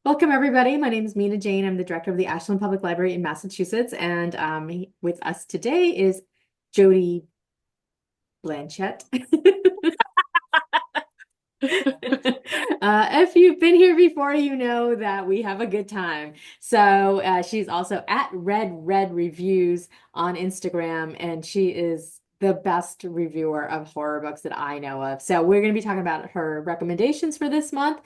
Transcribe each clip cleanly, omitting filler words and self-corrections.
Welcome, everybody. My name is Mina Jane. I'm the director of the Ashland Public Library in Massachusetts. And with us today is Jody Blanchette. If you've been here before, you know that we have a good time. So she's also at Red Reviews on Instagram, and she is the best reviewer of horror books that I know of. So we're going to be talking about her recommendations for this month.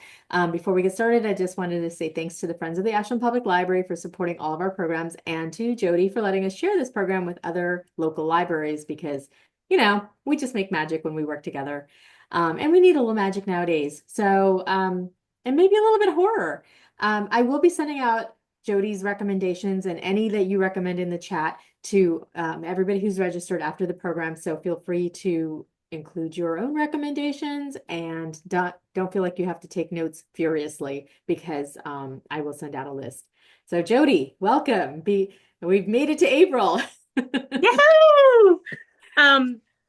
Before we get started, I just wanted to say thanks to the Friends of the Ashland Public Library for supporting all of our programs, and to Jody for letting us share this program with other local libraries because, we just make magic when we work together. And we need a little magic nowadays. So, and maybe a little bit of horror. I will be sending out Jody's recommendations and any that you recommend in the chat to everybody who's registered after the program. So feel free to include your own recommendations, and don't feel like you have to take notes furiously because I will send out a list. So Jody, welcome. We've made it to April. Yahoo!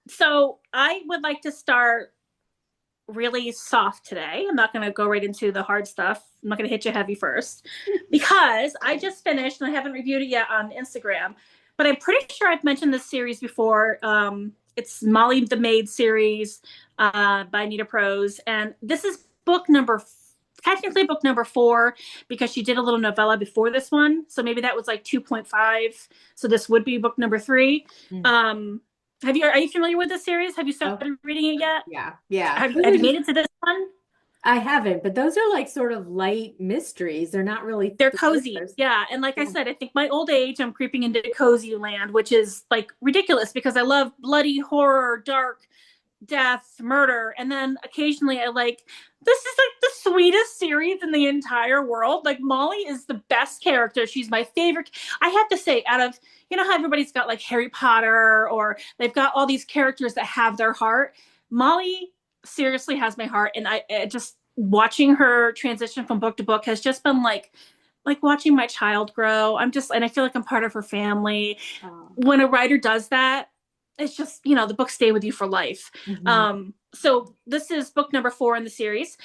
So I would like to start really soft today. I'm not going to go right into the hard stuff. I'm not going to hit you heavy first because I just finished and I haven't reviewed it yet on Instagram, but I'm pretty sure I've mentioned this series before. It's Molly the Maid series by Anita Prose. And this is technically book number 4 because she did a little novella before this one. So maybe that was like 2.5. So this would be book number 3. Mm. Are you familiar with this series? Have you started reading it yet? Yeah. Have you made it to this one? I haven't, but those are like sort of light mysteries. They're not really They're cozy. Yeah. And like I said, I think my old age, I'm creeping into cozy land, which is like ridiculous because I love bloody horror, dark, death, murder. And then occasionally this is like the sweetest series in the entire world. Like Molly is the best character. She's my favorite. I have to say, out of, how everybody's got like Harry Potter or they've got all these characters that have their heart. Molly seriously has my heart. And I just watching her transition from book to book has just been like watching my child grow. And I feel like I'm part of her family. When a writer does that, it's just, the books stay with you for life. Mm-hmm. So this is book number 4 in the series,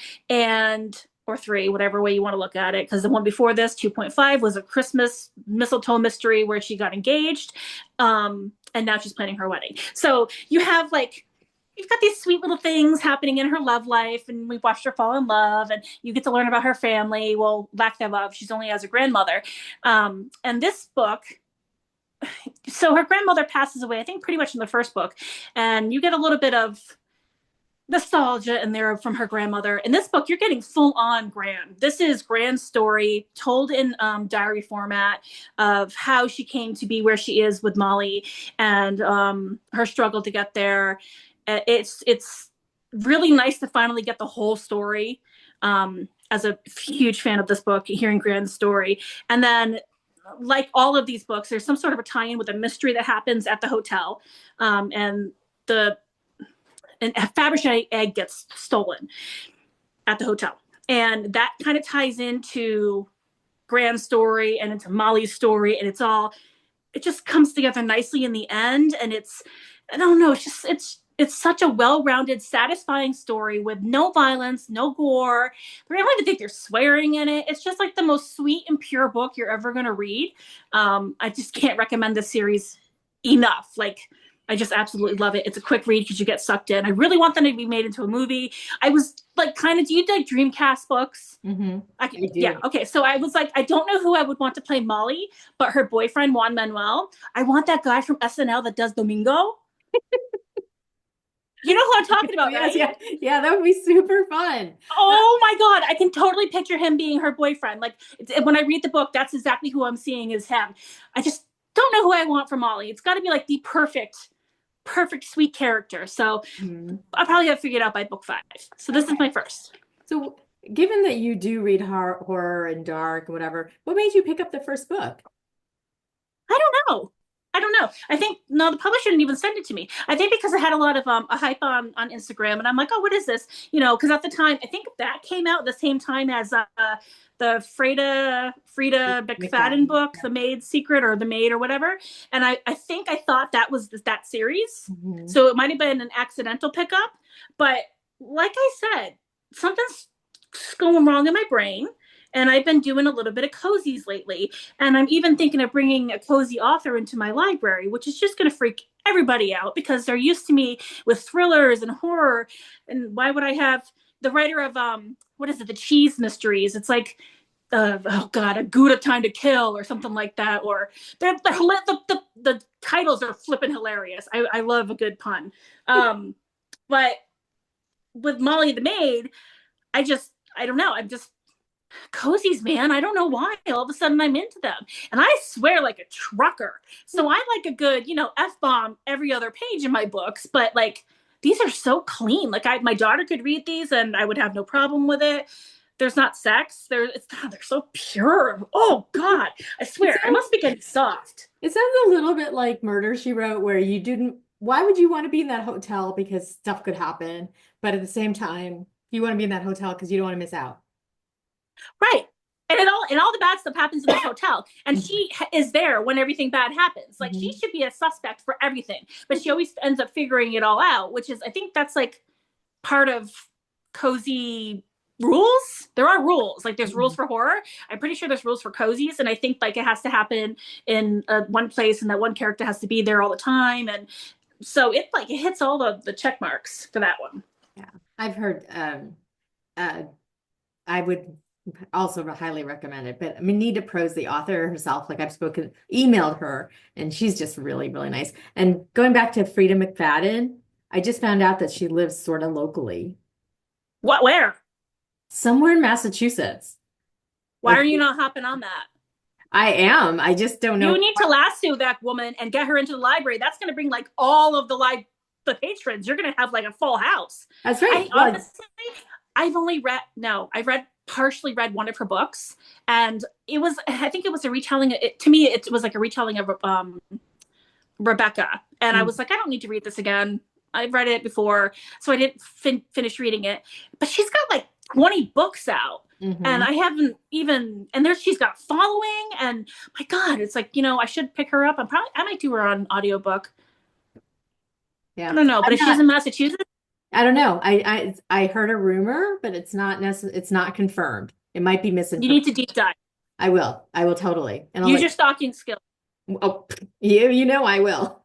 or 3, whatever way you want to look at it. Because the one before this, 2.5, was a Christmas mistletoe mystery where she got engaged. And now she's planning her wedding. So you've got these sweet little things happening in her love life, and we've watched her fall in love, and you get to learn about her family. Well, lack thereof, she's only as a grandmother. And this book, so her grandmother passes away, I think pretty much in the first book, and you get a little bit of nostalgia in there from her grandmother. In this book, you're getting full on Gran. This is Gran's story told in diary format of how she came to be where she is with Molly and her struggle to get there. It's really nice to finally get the whole story. As a huge fan of this book, hearing Gran's story. And then like all of these books, there's some sort of a tie-in with a mystery that happens at the hotel. And a Fabergé egg gets stolen at the hotel. And that kind of ties into Gran's story and into Molly's story. And it just comes together nicely in the end. And I don't know, it's such a well-rounded, satisfying story with no violence, no gore. I don't even think there's swearing in it. It's just like the most sweet and pure book you're ever going to read. I just can't recommend this series enough. I just absolutely love it. It's a quick read because you get sucked in. I really want them to be made into a movie. I was like, do you like Dreamcast books? Mm-hmm. I do. Yeah. Okay. So I was like, I don't know who I would want to play Molly, but her boyfriend, Juan Manuel. I want that guy from SNL that does Domingo. You know who I'm talking about, right? Yeah, that would be super fun. Oh my God. I can totally picture him being her boyfriend. Like when I read the book, that's exactly who I'm seeing is him. I just don't know who I want for Molly. It's got to be like the perfect sweet character. So I'll probably have figured out by book 5. So this is my first. So given that you do read horror and dark and whatever, what made you pick up the first book? I don't know. I think, no, the publisher didn't even send it to me. I think because I had a lot of a hype on Instagram, and I'm like, oh, what is this? Because at the time, I think that came out the same time as the Frida McFadden book, The Maid's Secret or The Maid or whatever. And I think I thought that was that series. Mm-hmm. So it might have been an accidental pickup. But like I said, something going wrong in my brain. And I've been doing a little bit of cozies lately. And I'm even thinking of bringing a cozy author into my library, which is just going to freak everybody out because they're used to me with thrillers and horror. And why would I have the writer of, what is it, the cheese mysteries? It's like, oh God, a Gouda Time to Kill or something like that. Or the titles are flipping hilarious. I love a good pun. But with Molly the Maid, I don't know. I'm just cozies, man. I don't know why. All of a sudden I'm into them. And I swear like a trucker. So I like a good, F-bomb every other page in my books, but like these are so clean. Like my daughter could read these and I would have no problem with it. There's not sex. They're so pure. Oh God. I swear I must be getting soft. It sounds a little bit like Murder, She Wrote, where you didn't, why would you want to be in that hotel? Because stuff could happen. But at the same time, you want to be in that hotel because you don't want to miss out. Right. And all the bad stuff happens in this hotel. And she is there when everything bad happens. Like she should be a suspect for everything. But she always ends up figuring it all out, which is, I think that's like part of cozy rules. There are rules. Like there's rules for horror. I'm pretty sure there's rules for cozies. And I think like it has to happen in one place and that one character has to be there all the time. And so it hits all the check marks for that one. Yeah. I've heard, I would also highly recommend it. But I mean, Nita Prose, the author herself, like emailed her, and she's just really, really nice. And going back to Frida McFadden, I just found out that she lives sort of locally. What, where? Somewhere in Massachusetts. Why are you not hopping on that? I am. I just don't know. You need to lasso that woman and get her into the library. That's going to bring like all of the patrons. You're going to have like a full house. That's right. Honestly, I've partially read one of her books, and I think it was a retelling. To me, it was like a retelling of Rebecca, and I was like, I don't need to read this again. I've read it before, so I didn't finish reading it. But she's got like 20 books out, and I haven't even. And she's got following, and my God, it's like I should pick her up. I might do her on audiobook. Yeah, I don't know, but if she's in Massachusetts. I don't know. I heard a rumor, but it's not confirmed. It might be misinformed. You need to deep dive. I will totally. And use your stalking skills. Oh, I will.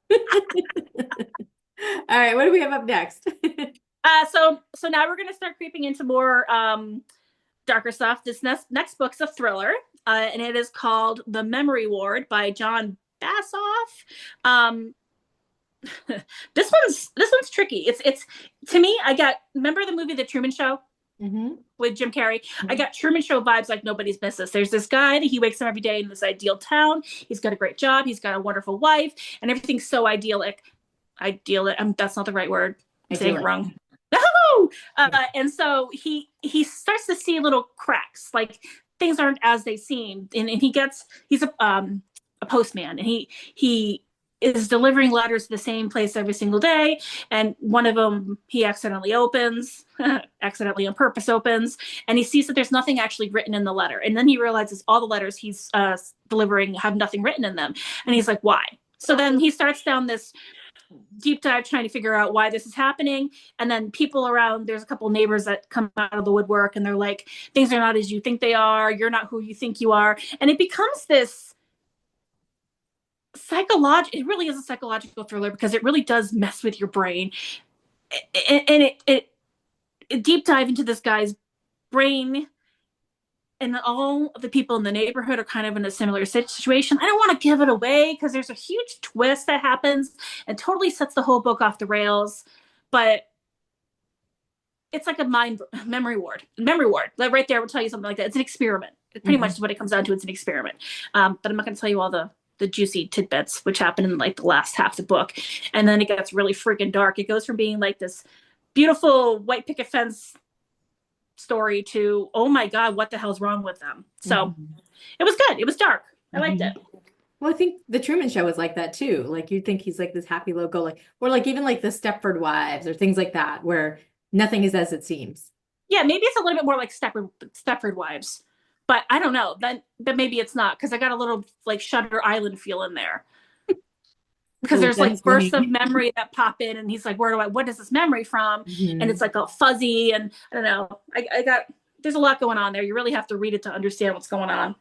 All right, what do we have up next? So now we're gonna start creeping into more darker stuff. This next book's a thriller, and it is called The Memory Ward by John Bassoff. This one's tricky. It's to me, remember the movie The Truman Show with Jim Carrey? I got Truman Show vibes like nobody's business. There's this guy that he wakes up every day in this ideal town. He's got a great job. He's got a wonderful wife, and everything's so idyllic. That's not the right word. I'm saying it wrong. No. And so he starts to see little cracks, like things aren't as they seem, and he's a postman, and he is delivering letters to the same place every single day. And one of them he accidentally opens, accidentally on purpose opens, and he sees that there's nothing actually written in the letter. And then he realizes all the letters he's delivering have nothing written in them. And he's like, why? So then he starts down this deep dive trying to figure out why this is happening. And then people around, there's a couple neighbors that come out of the woodwork and they're like, things are not as you think they are. You're not who you think you are. And it becomes this it really is a psychological thriller because it really does mess with your brain. And it deep dive into this guy's brain, and all of the people in the neighborhood are kind of in a similar situation. I don't want to give it away because there's a huge twist that happens and totally sets the whole book off the rails. But it's like a memory ward. That right there will tell you something like that. It's an experiment. It's pretty much what it comes down to. It's an experiment. But I'm not going to tell you all the juicy tidbits, which happen in like the last half of the book. And then it gets really freaking dark. It goes from being like this beautiful white picket fence story to, oh my God, what the hell's wrong with them? So it was good. It was dark. I liked it. Well, I think the Truman Show was like that too. Like you'd think he's like this happy logo, like, or like even like the Stepford Wives or things like that, where nothing is as it seems. Yeah, maybe it's a little bit more like Stepford Wives. But I don't know. Then maybe it's not, because I got a little like Shutter Island feel in there. Because there's like bursts of memory that pop in, and he's like, what is this memory from? And it's like all fuzzy, and I don't know. I got there's a lot going on there. You really have to read it to understand what's going on.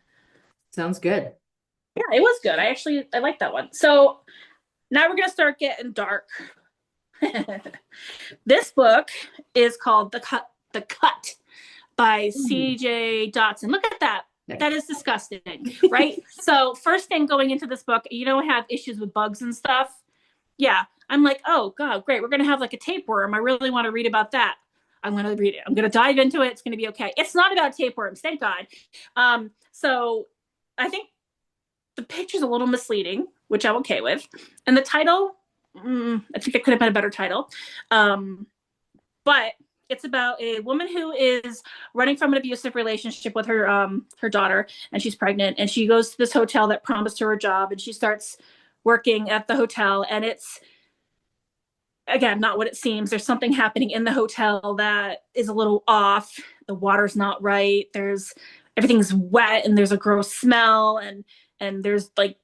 Sounds good. Yeah, it was good. I like that one. So now we're gonna start getting dark. This book is called The Cut by Ooh, CJ Dotson. Look at that. nice. That is disgusting, right? So first thing going into this book, you know, I have issues with bugs and stuff. Yeah, I'm like, oh god, great. We're gonna have like a tapeworm. I really want to read about that. I'm gonna read it. I'm gonna dive into it. It's gonna be okay. It's not about tapeworms, thank God. So I think the picture's a little misleading, which I'm okay with, and the title, I think it could have been a better title. But it's about a woman who is running from an abusive relationship with her daughter, and she's pregnant, and she goes to this hotel that promised her a job, and she starts working at the hotel, and it's, again, not what it seems. There's something happening in the hotel that is a little off. The water's not right. There's everything's wet, and there's a gross smell, and there's like,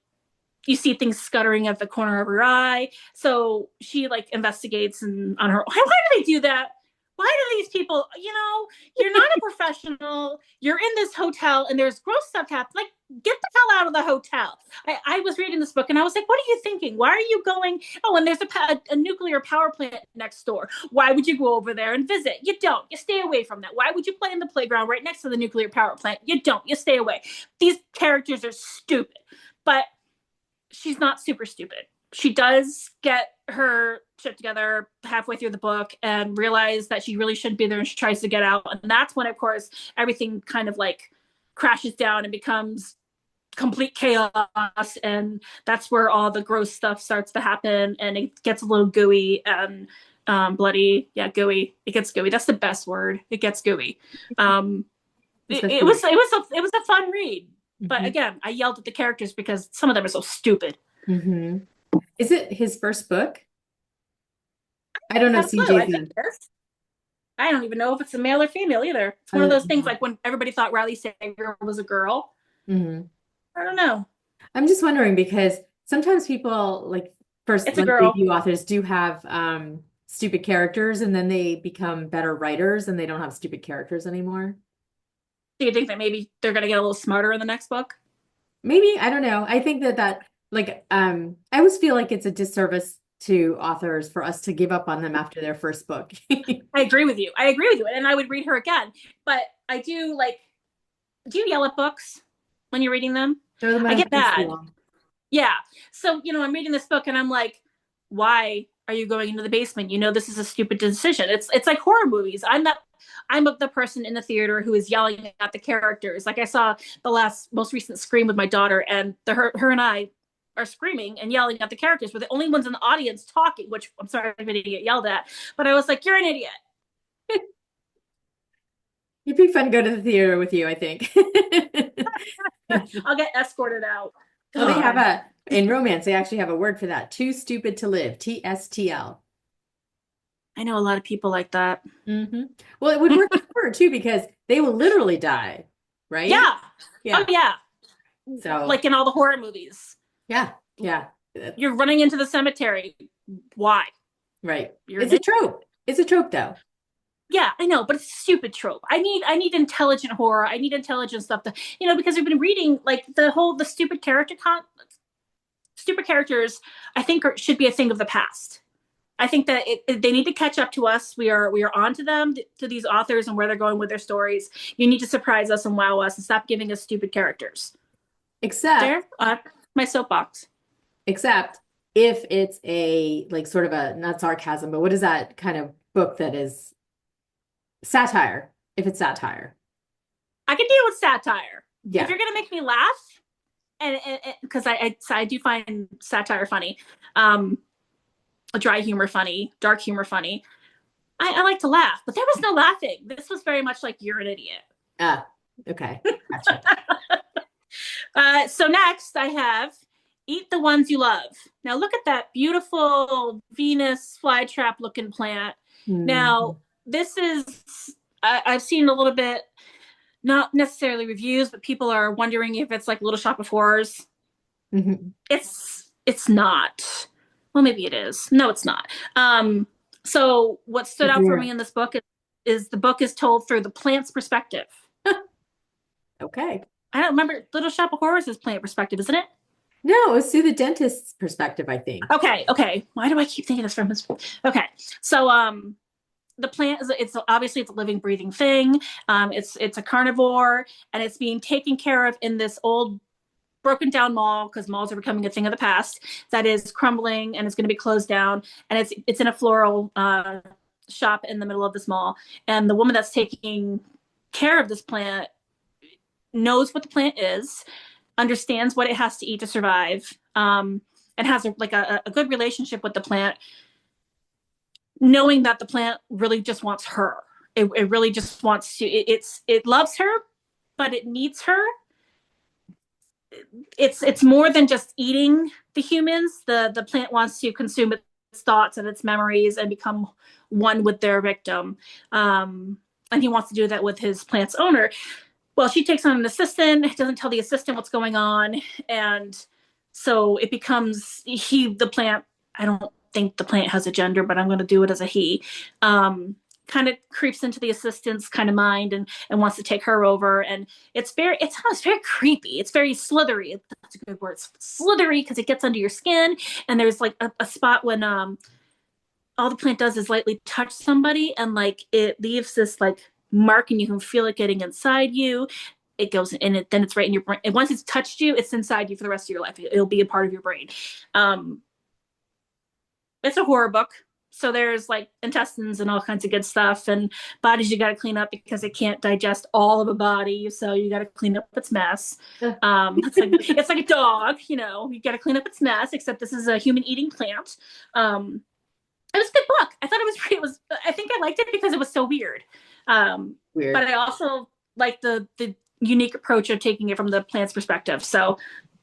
you see things scuttering at the corner of her eye. So she like investigates and on her, why do they do that? Why do these people, you know, you're not a professional. You're in this hotel and there's gross stuff happening. Like, get the hell out of the hotel. I was reading this book and I was like, what are you thinking? Why are you going? Oh, and there's a nuclear power plant next door. Why would you go over there and visit? You don't. You stay away from that. Why would you play in the playground right next to the nuclear power plant? You don't. You stay away. These characters are stupid. But she's not super stupid. She does get her shit together halfway through the book and realize that she really shouldn't be there, and she tries to get out. And that's when, of course, everything kind of like crashes down and becomes complete chaos. And that's where all the gross stuff starts to happen. And it gets a little gooey and bloody. Yeah, gooey. It gets gooey. That's the best word. It gets gooey. It was a fun read. But again, I yelled at the characters because some of them are so stupid. Mm-hmm. Is it his first book? I don't know I CJ's think in. it is. I don't even know if it's a male or female either. It's one of those things like when everybody thought Riley Sager was a girl. Mm-hmm. I don't know. I'm just wondering because sometimes people like first It's a girl. debut authors do have stupid characters and then they become better writers and they don't have stupid characters anymore. Do you think that maybe they're going to get a little smarter in the next book? Maybe, I don't know. I think that like I always feel like it's a disservice to authors for us to give up on them after their first book. I agree with you. I agree with you. And I would read her again. But I do like, do you yell at books when you're reading them? I get mad. Yeah. So, you know, I'm reading this book and I'm like, why are you going into the basement? You know, this is a stupid decision. It's like horror movies. I'm the person in the theater who is yelling at the characters. Like I saw the most recent Scream with my daughter, and her and I are screaming and yelling at the characters. We're the only ones in the audience talking, which I'm sorry I'm going to get yelled at. But I was like, you're an idiot. It'd be fun to go to the theater with you, I think. I'll get escorted out. Well, they have in romance, they actually have a word for that. Too stupid to live. TSTL. I know a lot of people like that. Mm-hmm. Well, it would work with her too because they will literally die, right? Yeah. Yeah. Oh, yeah. So, like in all the horror movies. Yeah. Yeah. You're running into the cemetery. Why? Right. It's a trope. It's a trope, though. Yeah, I know, but it's a stupid trope. I need intelligent horror. I need intelligent stuff to, you know, because we've been reading like the stupid stupid characters. I think should be a thing of the past. I think that they need to catch up to us. We are on to them, to these authors and where they're going with their stories. You need to surprise us and wow us and stop giving us stupid characters. Except my soapbox. Except if it's a like sort of a not sarcasm, but what is that kind of book that is satire? If it's satire, I can deal with satire. Yeah. If you're gonna make me laugh, and because I do find satire funny, dry humor funny, dark humor funny. I like to laugh, but there was no laughing. This was very much like you're an idiot. Okay. Gotcha. So next I have Eat the Ones You Love. Now look at that beautiful Venus flytrap looking plant. Mm-hmm. Now this is, I've seen a little bit, not necessarily reviews, but people are wondering if it's like Little Shop of Horrors. Mm-hmm. It's not. Well, maybe it is. No, it's not. So what stood out for me in this book is is the book is told through the plant's perspective. Okay. I don't remember. Little Shop of Horrors is plant perspective, isn't it? No, it's through the dentist's perspective, I think. Okay. Why do I keep thinking this from his? Okay, so the plant is it's obviously it's a living, breathing thing. It's a carnivore, and it's being taken care of in this old broken down mall because malls are becoming a thing of the past that is crumbling and it's going to be closed down, and it's in a floral shop in the middle of this mall, and the woman that's taking care of this plant knows what the plant is, understands what it has to eat to survive, and has a good relationship with the plant, knowing that the plant really just wants her. It really just wants to. It loves her, but it needs her. It's more than just eating the humans. The plant wants to consume its thoughts and its memories and become one with their victim. And he wants to do that with his plant's owner. Well, she takes on an assistant, doesn't tell the assistant what's going on, and so it becomes the plant. I don't think the plant has a gender, but I'm going to do it as a he. Kind of creeps into the assistant's kind of mind and wants to take her over, and it's almost very creepy. It's very slithery. That's a good word. It's slithery because it gets under your skin, and there's like a spot when all the plant does is lightly touch somebody, and like it leaves this like mark, and you can feel it getting inside you. It goes in it, then it's right in your brain. And once it's touched you, it's inside you for the rest of your life. It'll be a part of your brain. It's a horror book. So there's like intestines and all kinds of good stuff, and bodies you got to clean up because it can't digest all of a body. So you got to clean up its mess. It's like a dog, you got to clean up its mess, except this is a human eating plant. It was a good book. I thought I think I liked it because it was so weird. Weird. But I also like the unique approach of taking it from the plant's perspective. So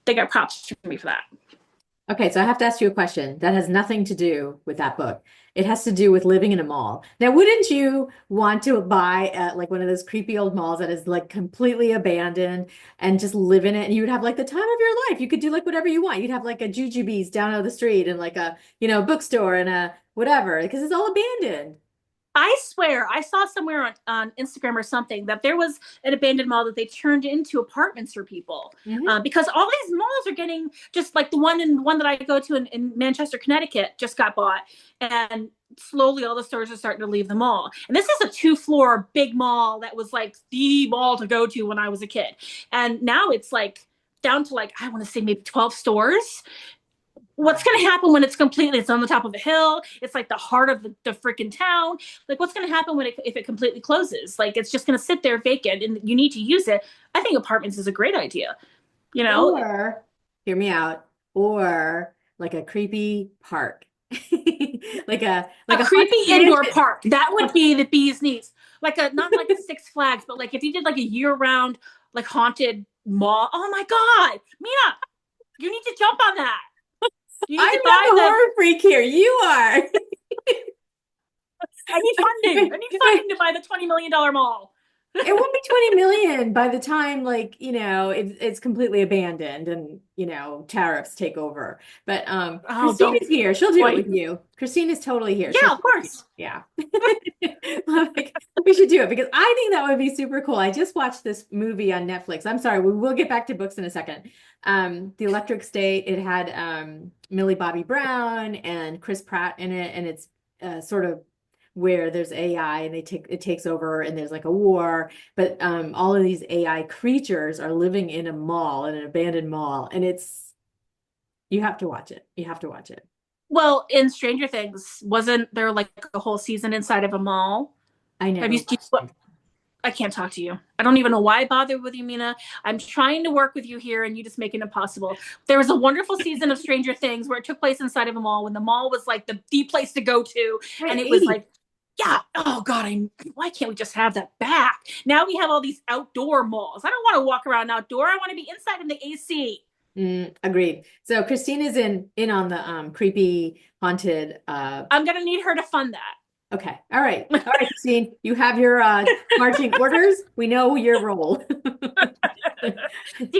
they got props for me for that. Okay, so I have to ask you a question that has nothing to do with that book. It has to do with living in a mall. Now, wouldn't you want to buy at like one of those creepy old malls that is like completely abandoned and just live in it? And you would have like the time of your life. You could do like whatever you want. You'd have like a Jujubee's down on the street and like a, bookstore and a whatever, because it's all abandoned. I swear I saw somewhere on Instagram or something that there was an abandoned mall that they turned into apartments for people. Because all these malls are getting just like the one that I go to in Manchester, Connecticut just got bought, and slowly all the stores are starting to leave the mall. And this is a 2-floor big mall that was like the mall to go to when I was a kid, and now it's like down to like I want to say maybe 12 stores. What's going to happen when it's on the top of a hill? It's like the heart of the freaking town. Like, what's going to happen if it completely closes? Like, it's just going to sit there vacant, and you need to use it. I think apartments is a great idea. Or, hear me out, or like a creepy park. like a creepy indoor park. That would be the bee's knees. Not like a Six Flags, but like if you did like a year-round like haunted mall. Oh my God, Mina, you need to jump on that. I'm not the horror freak here. You are. I need funding. I need funding to buy the $20 million mall. It won't be 20 million by the time it's completely abandoned and tariffs take over. But Christine is here. She'll do it with you. Christine is totally here. Yeah, of course. Yeah. We should do it because I think that would be super cool. I just watched this movie on Netflix. I'm sorry, we will get back to books in a second. The Electric State. It had Millie Bobby Brown and Chris Pratt in it, and it's sort of where there's AI and it takes over and there's like a war, but all of these AI creatures are living in a mall, in an abandoned mall, and you have to watch it. You have to watch it. Well, in Stranger Things, wasn't there like a whole season inside of a mall? I know. I can't talk to you. I don't even know why I bothered with you, Mina. I'm trying to work with you here, and you just make it impossible. There was a wonderful season of Stranger Things where it took place inside of a mall when the mall was like the place to go to, and it was like, yeah, oh God, why can't we just have that back? Now we have all these outdoor malls. I don't want to walk around outdoor. I want to be inside in the AC. Agreed. So Christine is in on the creepy haunted. I'm gonna need her to fund that. Okay. All right, Christine. You have your marching orders. We know your role.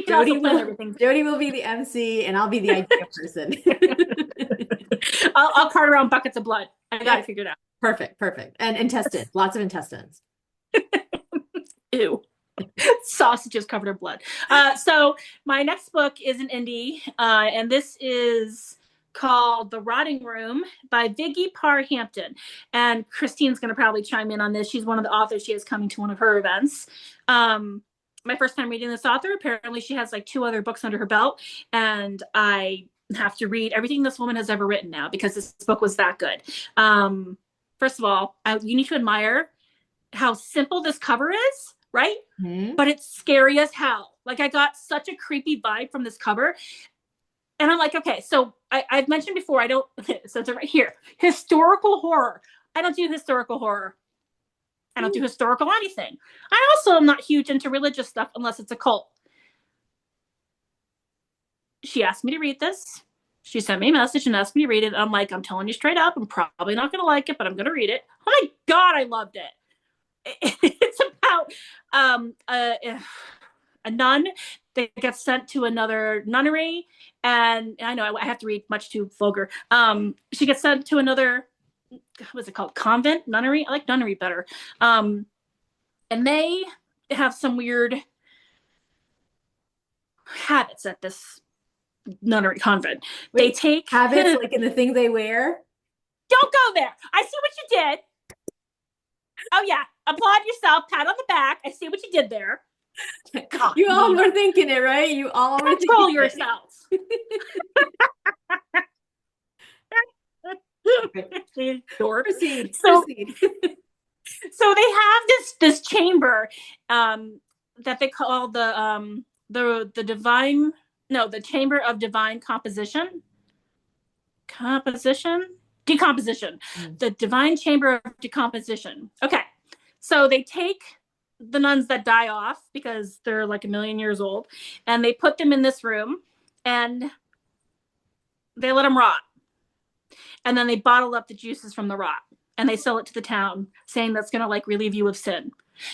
Jody will be the MC, and I'll be the idea person. I'll cart around buckets of blood. I got it figured out. Perfect, perfect. And intestines, lots of intestines. Ew. Sausages covered in blood. So my next book is an indie, and this is called The Rotting Room by Viggy Parr Hampton. And Christine's going to probably chime in on this. She's one of the authors. She has coming to one of her events. My first time reading this author. Apparently, she has like 2 other books under her belt, and I have to read everything this woman has ever written now because this book was that good. First of all, you need to admire how simple this cover is, right? Hmm. But it's scary as hell. Like I got such a creepy vibe from this cover. And I'm like, okay, so I've mentioned before, I don't, so it's right here, historical horror. I don't do historical horror. I don't do historical anything. I also am not huge into religious stuff unless it's a cult. She asked me to read this. She sent me a message and asked me to read it. I'm like, I'm telling you straight up, I'm probably not going to like it, but I'm going to read it. Oh my God, I loved it. It's about a nun that gets sent to another nunnery, and I know I have to read much too vulgar. She gets sent to another, what's it called, convent nunnery. I like nunnery better. And they have some weird habits at this nunnery convent. They Wait, take habits like in the thing they wear? don't go there. I see what you did. Oh yeah, applaud yourself, pat on the back. I see what you did there. God, You all Nina, were thinking it, right? You all were control thinking yourselves. it. Dork. Proceed, So proceed. so they have this chamber that they call the divine, no, the chamber of divine decomposition, the divine chamber of decomposition. Okay, so they take the nuns that die off because they're like 1,000,000 years old, and they put them in this room, and they let them rot, and then they bottle up the juices from the rot, and they sell it to the town, saying that's gonna like relieve you of sin.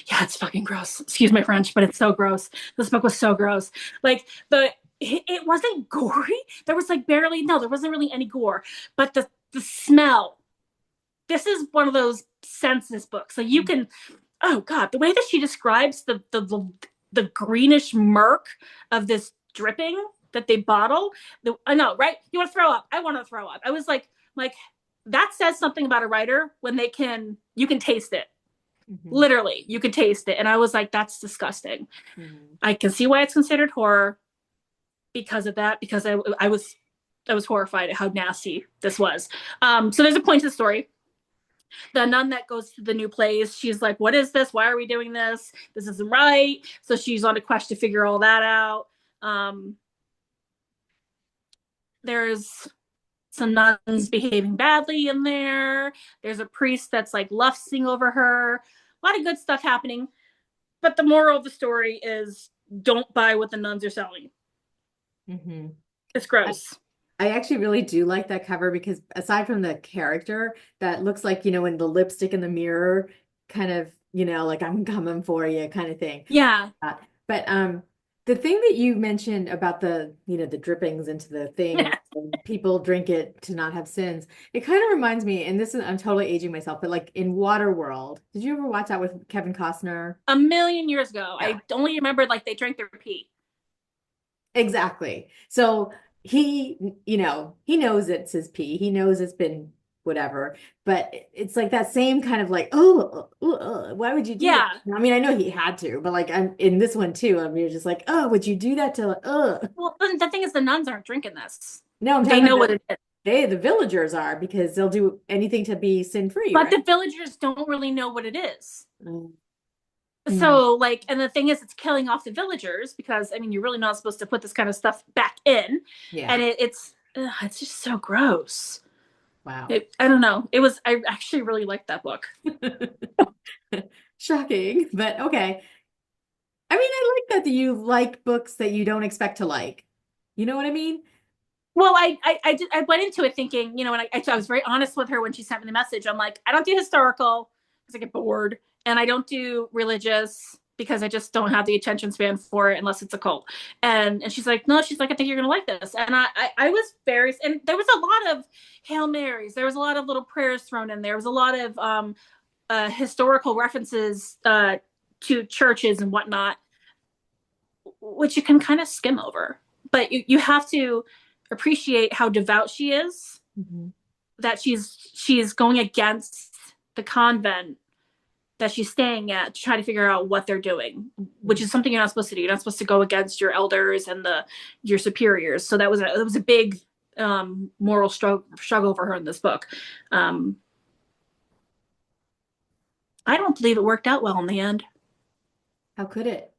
Yeah, it's fucking gross. Excuse my French, but it's so gross. This book was so gross. Like it wasn't gory. There was like barely, no, there wasn't really any gore, but the smell. This is one of those senses books. Like you can, oh God, the way that she describes the greenish murk of this dripping that they bottle. I know, right? You want to throw up? I want to throw up. I was like that says something about a writer when you can taste it. Mm-hmm. Literally, you could taste it, and I was like, that's disgusting. Mm-hmm. I can see why it's considered horror because of that. Because I was horrified at how nasty this was. So there's a point to the story. The nun that goes to the new place, she's like, what is this? Why are we doing this? This isn't right. So she's on a quest to figure all that out. There's some nuns behaving badly in there. There's a priest that's like lusting over her. A lot of good stuff happening. But the moral of the story is don't buy what the nuns are selling. Mm-hmm. It's gross. I actually really do like that cover because aside from the character that looks like, when the lipstick in the mirror kind of, like I'm coming for you kind of thing. Yeah. But the thing that you mentioned about the drippings into the thing, and people drink it to not have sins. It kind of reminds me, and I'm totally aging myself, but like in Waterworld, did you ever watch that with Kevin Costner? 1,000,000 years ago. Yeah. I only remembered like they drank their pee. Exactly. So he knows it's his pee. He knows it's been whatever, but it's like that same kind of like, oh, why would you do that? Yeah. I mean, I know he had to, but like I'm in this one too. I mean, you're just like, oh, would you do that to, Well, the thing is, the nuns aren't drinking this. No, I'm They talking know about what it is. the villagers are because they'll do anything to be sin-free, But right? the villagers don't really know what it is. Mm. So, like, and the thing is, it's killing off the villagers because, I mean, you're really not supposed to put this kind of stuff back in. Yeah. And it's just so gross. Wow. I don't know. I actually really liked that book. Shocking, but okay. I mean, I like that you like books that you don't expect to like. You know what I mean? Well, I went into it thinking, and I was very honest with her when she sent me the message. I'm like, I don't do historical because I get bored, and I don't do religious. because I just don't have the attention span for it unless it's a cult. And she's like, no, she's like, I think you're gonna like this. And I was very, and there was a lot of Hail Marys. There was a lot of little prayers thrown in. There was a lot of historical references to churches and whatnot, which you can kind of skim over. But you have to appreciate how devout she is. Mm-hmm. That she's going against the convent that she's staying at to try to figure out what they're doing, which is something you're not supposed to do. You're not supposed to go against your elders and your superiors. So that was a big moral struggle for her in this book. I don't believe it worked out well in the end. How could it?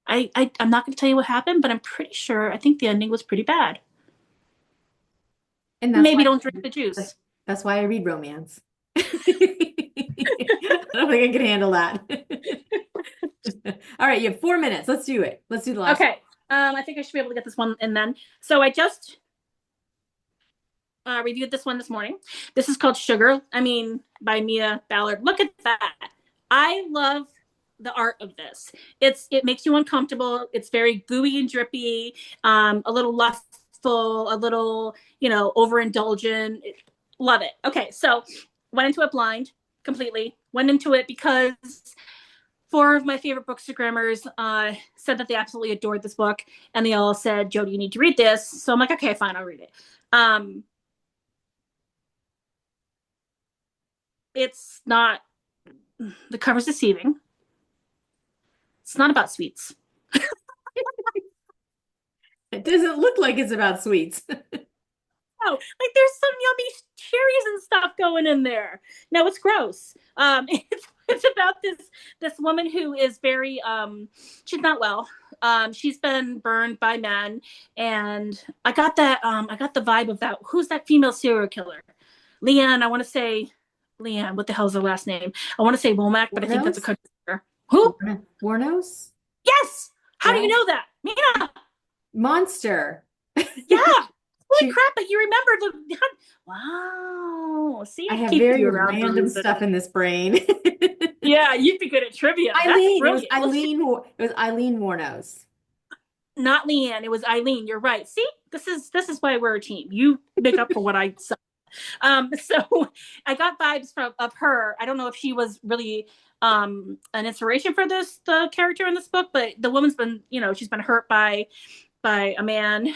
I'm not going to tell you what happened, but I'm pretty sure I think the ending was pretty bad. And maybe don't drink the juice. That's why I read romance. I don't think I can handle that. All right, you have 4 minutes. Let's do it. Let's do the last. Okay. I think I should be able to get this one in then. So I just reviewed this one this morning. This is called Sugar. By Mia Ballard. Look at that. I love the art of this. It makes you uncomfortable. It's very gooey and drippy, a little lustful, a little, overindulgent. Love it. Okay, so went into it blind completely. Went into it because 4 of my favorite bookstagrammers said that they absolutely adored this book, and they all said, Jody, you need to read this. So I'm like, okay, fine, I'll read it. It's not, the cover's deceiving. It's not about sweets. It doesn't look like it's about sweets. Oh, like there's some yummy cherries and stuff going in there. No, it's gross. It's about this woman who is very she's not well. She's been burned by men, and I got the vibe of that. Who's that female serial killer? Leanne. I want to say Leanne. What the hell's her last name? I want to say Womack, but I think that's a country singer. Who? Warnos? Yes. How do you know that? Mina. Monster. Yeah. Holy crap, but you remember the wow. See, I have very random stuff in this brain. Yeah, you'd be good at trivia. Eileen. It was Eileen Warnos. Not Leanne, it was Eileen. You're right. See, this is why we're a team. You make up for what I said. So I got vibes of her. I don't know if she was really an inspiration for the character in this book, but the woman's been, she's been hurt by a man,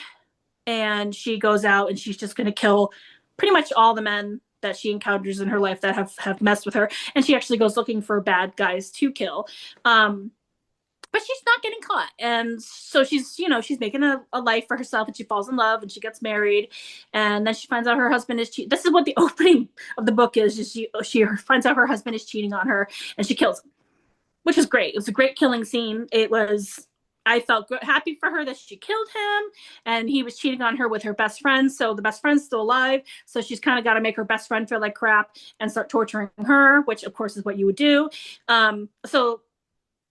and she goes out and she's just going to kill pretty much all the men that she encounters in her life that have messed with her. And she actually goes looking for bad guys to kill. But she's not getting caught. And so she's making a life for herself, and she falls in love and she gets married. And then she finds out her husband is cheating. This is what the opening of the book is she finds out her husband is cheating on her, and she kills him, which is great. It was a great killing scene. I felt happy for her that she killed him, and he was cheating on her with her best friend. So the best friend's still alive. So she's kind of got to make her best friend feel like crap and start torturing her, which of course is what you would do. So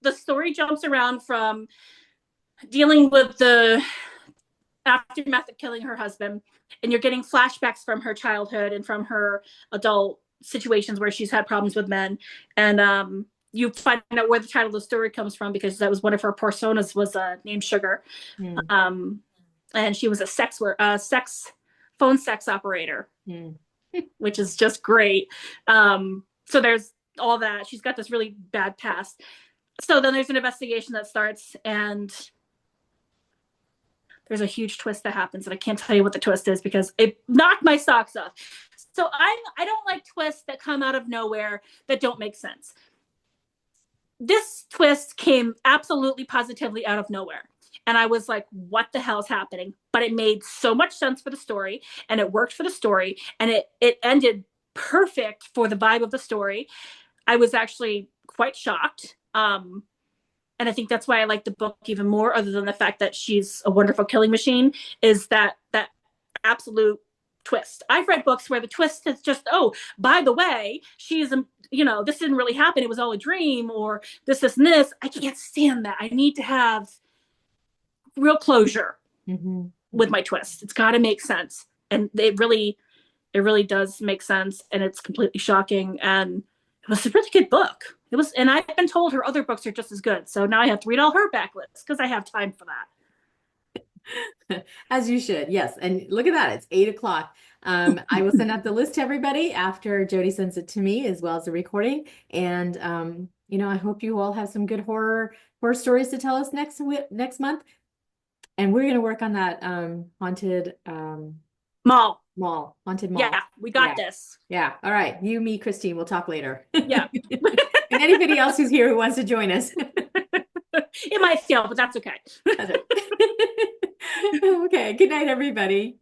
the story jumps around from dealing with the aftermath of killing her husband, and you're getting flashbacks from her childhood and from her adult situations where she's had problems with men. And, you find out where the title of the story comes from, because that was one of her personas was named Sugar. And she was a phone sex operator, which is just great. So there's all that. She's got this really bad past. So then there's an investigation that starts, and there's a huge twist that happens, and I can't tell you what the twist is because it knocked my socks off. So I don't like twists that come out of nowhere that don't make sense. This twist came absolutely positively out of nowhere. And I was like, what the hell's happening? But it made so much sense for the story, and it worked for the story, and it ended perfect for the vibe of the story. I was actually quite shocked. And I think that's why I like the book even more, other than the fact that she's a wonderful killing machine, is that absolute twist. I've read books where the twist is just, oh, by the way, she's this didn't really happen. It was all a dream, or this, and this. I can't stand that. I need to have real closure with my twist. It's got to make sense. And it really does make sense. And it's completely shocking. And It was a really good book. It was, and I've been told her other books are just as good. So now I have to read all her backlist because I have time for that. As you should, yes. And look at that, it's 8 o'clock. I will send out the list to everybody after Jody sends it to me, as well as the recording. And I hope you all have some good horror stories to tell us next month. And we're gonna work on that haunted Mall. haunted mall. Yeah, we got Yeah. this. Yeah. All right. You, me, Christine, we'll talk later. Yeah. And anybody else who's here who wants to join us. It might fail, but that's okay. Okay. Good night, everybody.